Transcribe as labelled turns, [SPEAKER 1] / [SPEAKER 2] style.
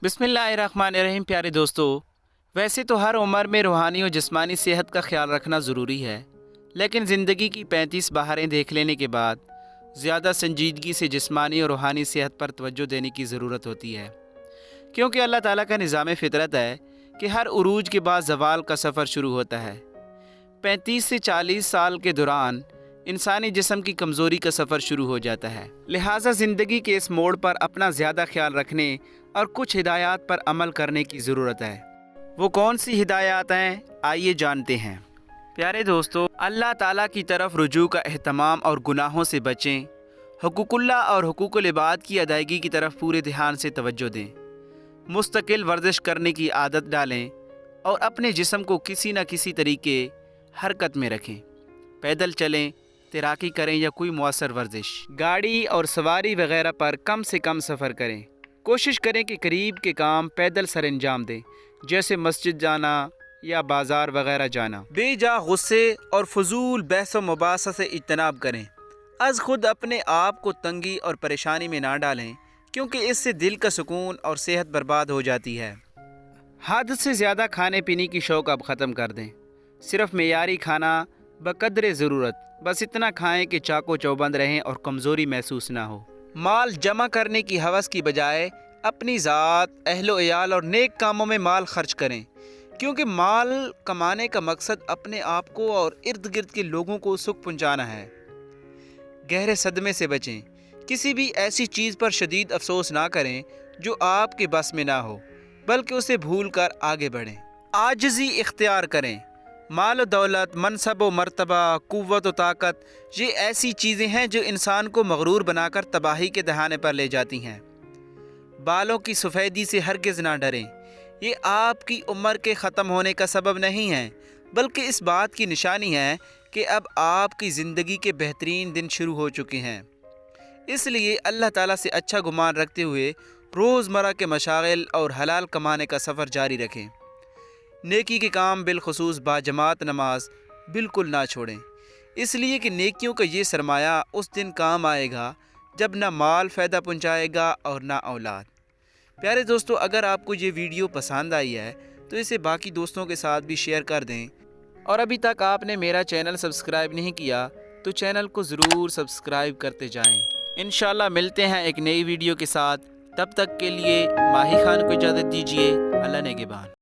[SPEAKER 1] बिस्मिल्लाहिर्रहमानिर्रहीम। प्यारे दोस्तों, वैसे तो हर उम्र में रूहानी और जिस्मानी सेहत का ख्याल रखना ज़रूरी है, लेकिन ज़िंदगी की 35 बहारें देख लेने के बाद ज़्यादा संजीदगी से जिस्मानी और रूहानी सेहत पर तवज्जो देने की ज़रूरत होती है, क्योंकि अल्लाह ताला का निज़ाम फ़ितरत है कि हर उरूज के बाद ज़वाल का सफ़र शुरू होता है। 35 से 40 साल के दौरान इंसानी जिस्म की कमज़ोरी का सफ़र शुरू हो जाता है। लिहाजा ज़िंदगी के इस मोड़ पर अपना ज़्यादा ख्याल रखने और कुछ हिदायत पर अमल करने की ज़रूरत है। वो कौन सी हिदायत हैं, आइए जानते हैं। प्यारे दोस्तों, अल्लाह ताला की तरफ रुजू का एहतमाम और गुनाहों से बचें। हुकूकुल्लाह और हुकूकुल इबाद की अदायगी की तरफ पूरे ध्यान से तवज्जो दें। मुस्तकिल वर्जिश करने की आदत डालें और अपने जिस्म को किसी न किसी तरीके हरकत में रखें। पैदल चलें, तैराकी करें या कोई मुअस्सर वर्जिश। गाड़ी और सवारी वगैरह पर कम से कम सफ़र करें। कोशिश करें कि करीब के काम पैदल सर अंजाम दें, जैसे मस्जिद जाना या बाज़ार वगैरह जाना। बेजा गुस्से और फजूल बहस व मुबासा से इज्तनाब करें। अज़ खुद अपने आप को तंगी और परेशानी में ना डालें, क्योंकि इससे दिल का सुकून और सेहत बर्बाद हो जाती है। हद से ज़्यादा खाने पीने की शौक़ अब ख़त्म कर दें। सिर्फ मेयारी खाना बक़द्रे ज़रूरत, बस इतना खाएं कि चाको चौबंद रहें और कमज़ोरी महसूस ना हो। माल जमा करने की हवस की बजाय अपनी ज़ात, अहलो इयाल और नेक कामों में माल खर्च करें, क्योंकि माल कमाने का मकसद अपने आप को और इर्द गिर्द के लोगों को सुख पहुँचाना है। गहरे सदमे से बचें। किसी भी ऐसी चीज़ पर शदीद अफसोस ना करें जो आपके बस में ना हो, बल्कि उसे भूल कर आगे बढ़ें। आजिज़ी इख्तियार करें। माल दौलत, मनसब व मर्तबा, कुव्वत व ताकत, ये ऐसी चीज़ें हैं जो इंसान को मगरूर बनाकर तबाही के दहाने पर ले जाती हैं। बालों की सफ़ेदी से हरगिज़ ना डरें। ये आपकी उम्र के ख़त्म होने का सबब नहीं है, बल्कि इस बात की निशानी है कि अब आपकी ज़िंदगी के बेहतरीन दिन शुरू हो चुके हैं। इसलिए अल्लाह ताला से अच्छा गुमान रखते हुए रोज़मर्रा के मशागिल और हलाल कमाने का सफ़र जारी रखें। नेकी के काम बिलखुसूस बाजमात नमाज बिल्कुल ना छोड़ें, इसलिए कि नेकियों का ये सरमाया उस दिन काम आएगा जब ना माल फ़ायदा पहुँचाएगा और ना औलाद। प्यारे दोस्तों, अगर आपको ये वीडियो पसंद आई है तो इसे बाकी दोस्तों के साथ भी शेयर कर दें, और अभी तक आपने मेरा चैनल सब्सक्राइब नहीं किया तो चैनल को ज़रूर सब्सक्राइब करते जाएं। इंशाल्लाह मिलते हैं एक नई वीडियो के साथ। तब तक के लिए माही खान को इजाज़त दीजिए। अल्लाह नेगेबान।